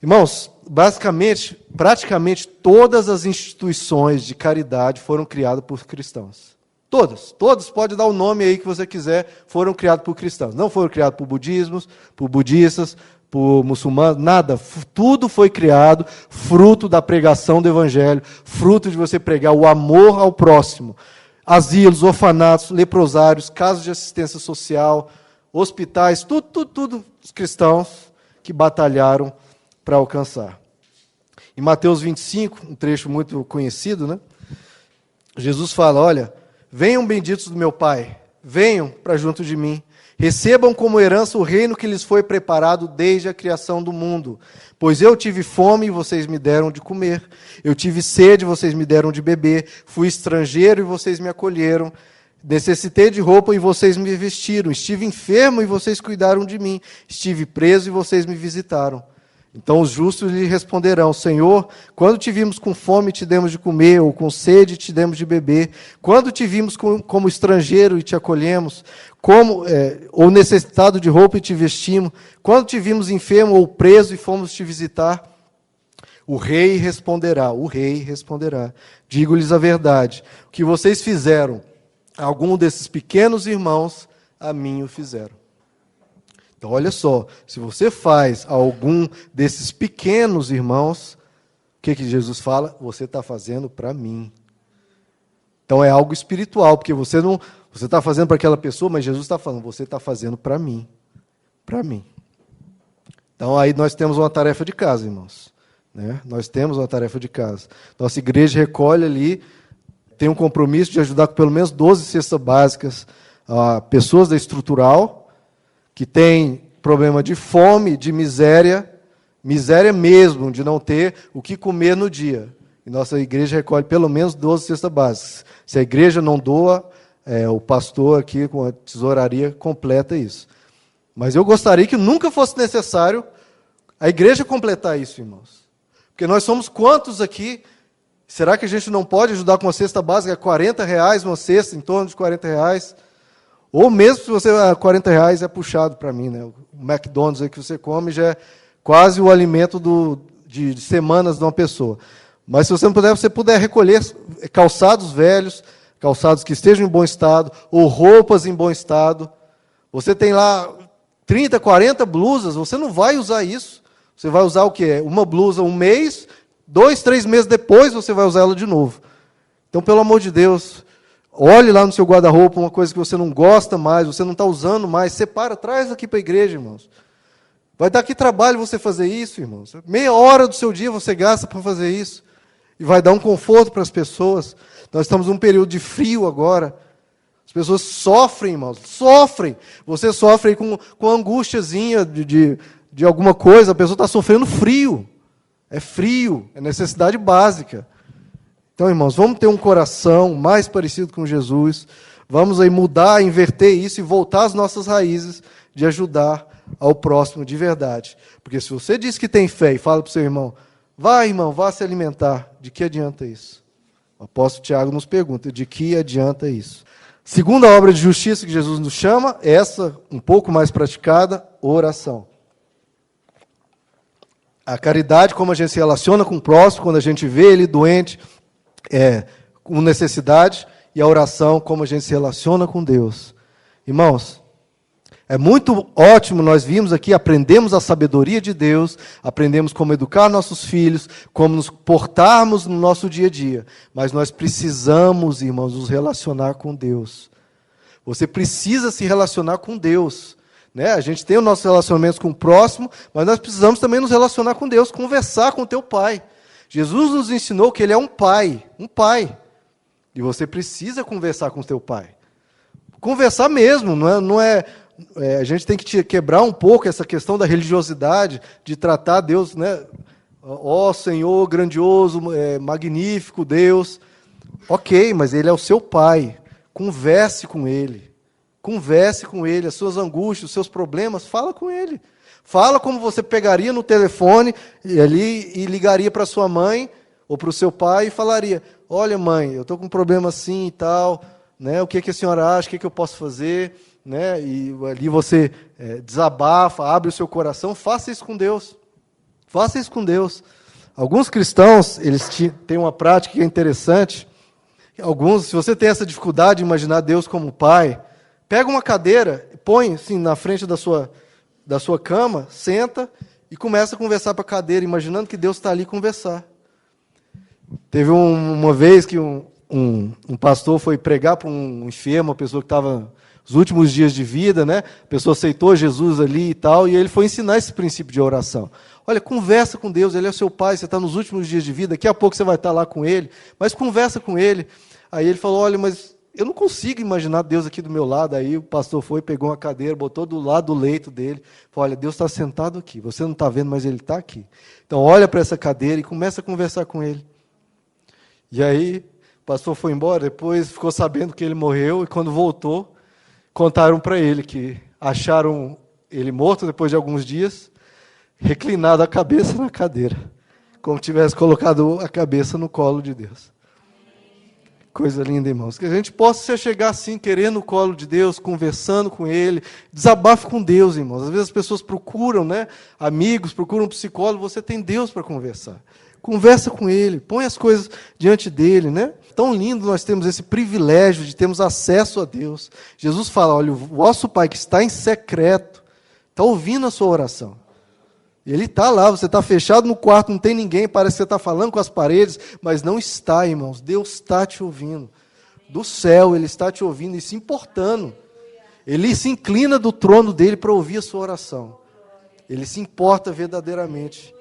Irmãos, basicamente, praticamente todas as instituições de caridade foram criadas por cristãos. Todas, pode dar o nome aí que você quiser, foram criados por cristãos. Não foram criados por budistas, por muçulmanos, nada. Tudo foi criado fruto da pregação do Evangelho, fruto de você pregar o amor ao próximo. Asilos, orfanatos, leprosários, casas de assistência social, hospitais, tudo os cristãos que batalharam para alcançar. Em Mateus 25, um trecho muito conhecido, né? Jesus fala, olha, venham benditos do meu Pai, venham para junto de mim, recebam como herança o reino que lhes foi preparado desde a criação do mundo. Pois eu tive fome e vocês me deram de comer, eu tive sede e vocês me deram de beber, fui estrangeiro e vocês me acolheram, necessitei de roupa e vocês me vestiram, estive enfermo e vocês cuidaram de mim, estive preso e vocês me visitaram. Então os justos lhe responderão, Senhor, quando te vimos com fome te demos de comer, ou com sede te demos de beber, quando te vimos como estrangeiro e te acolhemos, ou necessitado de roupa e te vestimos, quando te vimos enfermo ou preso e fomos te visitar, o rei responderá, digo-lhes a verdade, o que vocês fizeram, algum desses pequenos irmãos, a mim o fizeram. Então, olha só, se você faz a algum desses pequenos irmãos, o que Jesus fala? Você está fazendo para mim. Então, é algo espiritual, porque você está fazendo para aquela pessoa, mas Jesus está falando, você está fazendo para mim. Para mim. Então, aí nós temos uma tarefa de casa, irmãos. Né? Nós temos uma tarefa de casa. Nossa igreja recolhe ali, tem um compromisso de ajudar com pelo menos 12 cestas básicas a pessoas da estrutural, que tem problema de fome, de miséria mesmo, de não ter o que comer no dia. E nossa igreja recolhe pelo menos 12 cestas básicas. Se a igreja não doa, o pastor aqui com a tesouraria completa isso. Mas eu gostaria que nunca fosse necessário a igreja completar isso, irmãos. Porque nós somos quantos aqui? Será que a gente não pode ajudar com uma cesta básica? R$40, uma cesta, em torno de R$40. Ou mesmo se você, R$40 é puxado para mim, né? O McDonald's aí que você come já é quase o alimento de semanas de uma pessoa. Mas se você não puder, você puder recolher calçados velhos, calçados que estejam em bom estado, ou roupas em bom estado. Você tem lá 30, 40 blusas, você não vai usar isso. Você vai usar o quê? Uma blusa um mês, 2, 3 meses depois você vai usar ela de novo. Então, pelo amor de Deus, olhe lá no seu guarda-roupa uma coisa que você não gosta mais, você não está usando mais, separa, traz aqui para a igreja, irmãos. Vai dar que trabalho você fazer isso, irmãos. Meia hora do seu dia você gasta para fazer isso. E vai dar um conforto para as pessoas. Nós estamos num período de frio agora. As pessoas sofrem, irmãos, sofrem. Você sofre aí com angústiazinha de alguma coisa, a pessoa está sofrendo frio. É frio, é necessidade básica. Então, irmãos, vamos ter um coração mais parecido com Jesus, vamos aí mudar, inverter isso e voltar às nossas raízes de ajudar ao próximo de verdade. Porque se você diz que tem fé e fala para o seu irmão, irmão, vá se alimentar, de que adianta isso? O apóstolo Tiago nos pergunta, de que adianta isso? Segunda obra de justiça que Jesus nos chama, essa um pouco mais praticada, oração. A caridade, como a gente se relaciona com o próximo, quando a gente vê ele doente, com necessidade, e a oração, como a gente se relaciona com Deus. Irmãos, é muito ótimo, nós vimos aqui, aprendemos a sabedoria de Deus, aprendemos como educar nossos filhos, como nos portarmos no nosso dia a dia, mas nós precisamos, irmãos, nos relacionar com Deus. Você precisa se relacionar com Deus. Né? A gente tem os nossos relacionamentos com o próximo, mas nós precisamos também nos relacionar com Deus, conversar com o teu Pai. Jesus nos ensinou que Ele é um pai. E você precisa conversar com o teu Pai. Conversar mesmo, a gente tem que quebrar um pouco essa questão da religiosidade, de tratar Deus, né? Ó Senhor, grandioso, magnífico Deus. Ok, mas Ele é o seu Pai. Converse com Ele. Converse com Ele, as suas angústias, os seus problemas, fala com Ele. Fala como você pegaria no telefone e ligaria para sua mãe ou para o seu pai e falaria, olha mãe, eu estou com um problema assim e tal, né? O que a senhora acha, o que eu posso fazer? Né? E ali você desabafa, abre o seu coração, faça isso com Deus. Faça isso com Deus. Alguns cristãos, eles têm uma prática que é interessante. Alguns, se você tem essa dificuldade de imaginar Deus como pai, pega uma cadeira, põe assim na frente da sua cama, senta e começa a conversar para a cadeira, imaginando que Deus está ali conversar. Teve uma vez que um pastor foi pregar para um enfermo, uma pessoa que estava nos últimos dias de vida, né? A pessoa aceitou Jesus ali e tal, e ele foi ensinar esse princípio de oração. Olha, conversa com Deus, Ele é o seu pai, você está nos últimos dias de vida, daqui a pouco você vai estar lá com Ele, mas conversa com Ele. Aí ele falou, olha, mas eu não consigo imaginar Deus aqui do meu lado. Aí o pastor foi, pegou uma cadeira, botou do lado do leito dele, falou, olha, Deus está sentado aqui, você não está vendo, mas Ele está aqui. Então olha para essa cadeira e começa a conversar com Ele. E aí o pastor foi embora, depois ficou sabendo que ele morreu, e quando voltou, contaram para ele que acharam ele morto depois de alguns dias, reclinado a cabeça na cadeira, como tivesse colocado a cabeça no colo de Deus. Coisa linda, irmãos. Que a gente possa chegar assim, querendo o colo de Deus, conversando com Ele, desabafo com Deus, irmãos. Às vezes as pessoas procuram, né, amigos, procuram um psicólogo, você tem Deus para conversar. Conversa com Ele, põe as coisas diante dEle, né? Tão lindo nós temos esse privilégio de termos acesso a Deus. Jesus fala, olha, o vosso Pai que está em secreto, está ouvindo a sua oração. Ele está lá, você está fechado no quarto, não tem ninguém, parece que você está falando com as paredes, mas não está, irmãos. Deus está te ouvindo. Do céu, Ele está te ouvindo e se importando. Ele se inclina do trono dEle para ouvir a sua oração. Ele se importa verdadeiramente.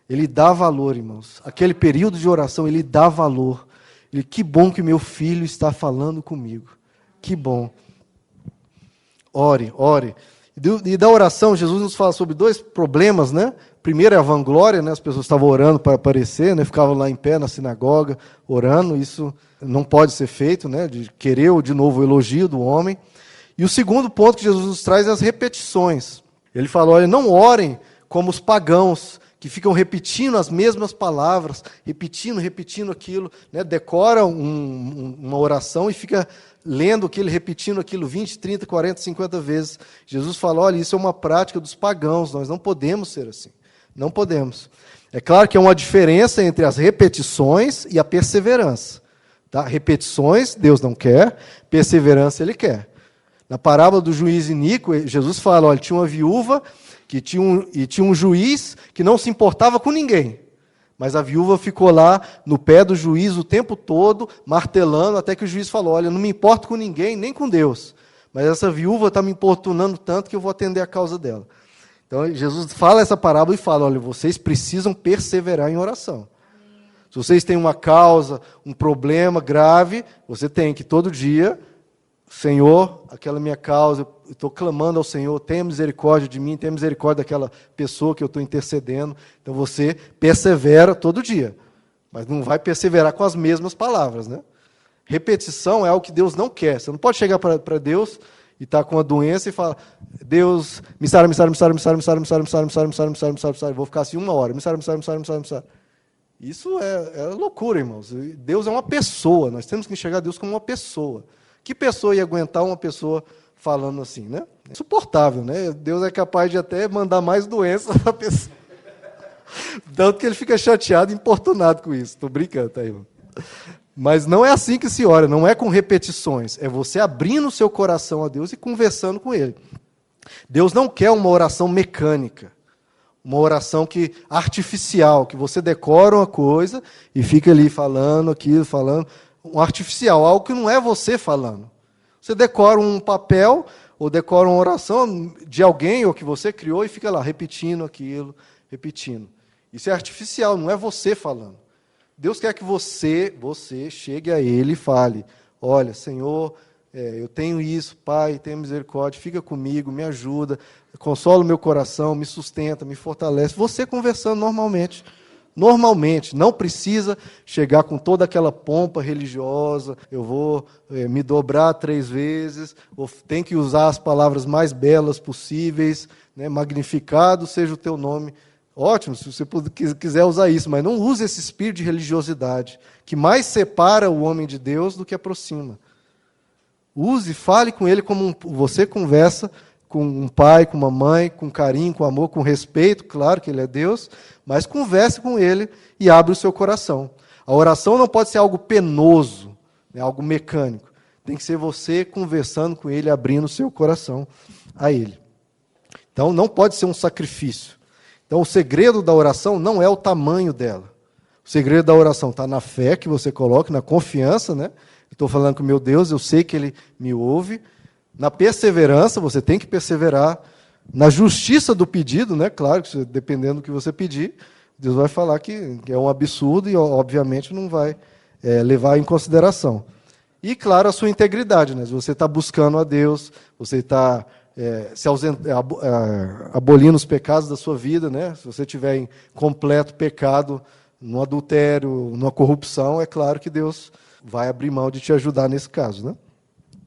Ele dá valor, irmãos. Aquele período de oração, Ele dá valor. Ele, que bom que meu filho está falando comigo. Que bom. Ore, ore. E da oração, Jesus nos fala sobre dois problemas, né? Primeiro é a vanglória, né? As pessoas estavam orando para aparecer, né? Ficavam lá em pé na sinagoga, orando. Isso não pode ser feito, né? De querer, de novo, o elogio do homem. E o segundo ponto que Jesus nos traz é as repetições. Ele fala, olha, não orem como os pagãos, que ficam repetindo as mesmas palavras, repetindo aquilo, né? Decora uma oração e fica lendo aquilo, repetindo aquilo 20, 30, 40, 50 vezes. Jesus fala, olha, isso é uma prática dos pagãos, nós não podemos ser assim. Não podemos. É claro que há uma diferença entre as repetições e a perseverança. Tá? Repetições, Deus não quer, perseverança, Ele quer. Na parábola do juiz iníquo, Jesus fala, olha, tinha uma viúva que tinha um juiz que não se importava com ninguém. Mas a viúva ficou lá no pé do juiz o tempo todo, martelando, até que o juiz falou, olha, não me importo com ninguém, nem com Deus. Mas essa viúva está me importunando tanto que eu vou atender a causa dela. Então, Jesus fala essa parábola e fala, olha, vocês precisam perseverar em oração. Se vocês têm uma causa, um problema grave, você tem que todo dia, Senhor, aquela minha causa, eu estou clamando ao Senhor, tenha misericórdia de mim, tenha misericórdia daquela pessoa que eu estou intercedendo. Então você persevera todo dia, mas não vai perseverar com as mesmas palavras, né? Repetição é algo que Deus não quer. Você não pode chegar para Deus e estar com uma doença e falar, Deus, me sara, me sara, me sara, me sara, me sara, me sara, me sara, me sara, me sara, me sara, me sara, me sara, vou ficar assim 1 hora, me sara, me sara, me sara, me sara, me sara. Isso é loucura, irmãos. Deus é uma pessoa, nós temos que enxergar Deus como uma pessoa. Que pessoa ia aguentar uma pessoa falando assim, né? É insuportável, né? Deus é capaz de até mandar mais doença para a pessoa. Tanto que ele fica chateado e importunado com isso. Estou brincando, tá, irmão? Mas não é assim que se ora, não é com repetições. É você abrindo o seu coração a Deus e conversando com Ele. Deus não quer uma oração mecânica. Uma oração artificial, que você decora uma coisa e fica ali falando aquilo, falando. Um artificial, algo que não é você falando. Você decora um papel ou decora uma oração de alguém ou que você criou e fica lá repetindo aquilo, repetindo. Isso é artificial, não é você falando. Deus quer que você chegue a Ele e fale, olha, Senhor, eu tenho isso, Pai, tenha misericórdia, fica comigo, me ajuda, consola o meu coração, me sustenta, me fortalece. Você conversando normalmente. Normalmente, não precisa chegar com toda aquela pompa religiosa, eu vou me dobrar 3 vezes, tem que usar as palavras mais belas possíveis, né? Magnificado seja o teu nome. Ótimo, se você quiser usar isso, mas não use esse espírito de religiosidade, que mais separa o homem de Deus do que aproxima. Use, fale com ele como você conversa com um pai, com uma mãe, com carinho, com amor, com respeito, claro que Ele é Deus, mas converse com Ele e abra o seu coração. A oração não pode ser algo penoso, né, algo mecânico. Tem que ser você conversando com Ele, abrindo o seu coração a Ele. Então, não pode ser um sacrifício. Então, o segredo da oração não é o tamanho dela. O segredo da oração está na fé que você coloca, na confiança, né? Estou falando com o meu Deus, eu sei que Ele me ouve. Na perseverança, você tem que perseverar. Na justiça do pedido, né? Claro, que dependendo do que você pedir, Deus vai falar que é um absurdo e, obviamente, não vai levar em consideração. E, claro, a sua integridade, né? Se você está buscando a Deus, você está abolindo os pecados da sua vida, né? Se você estiver em completo pecado, no adultério, numa corrupção, é claro que Deus vai abrir mão de te ajudar nesse caso, né?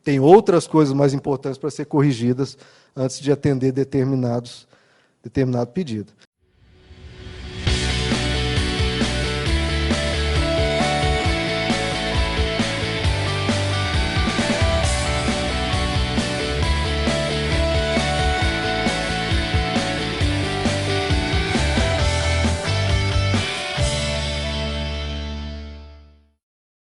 Tem outras coisas mais importantes para ser corrigidas antes de atender determinado pedido.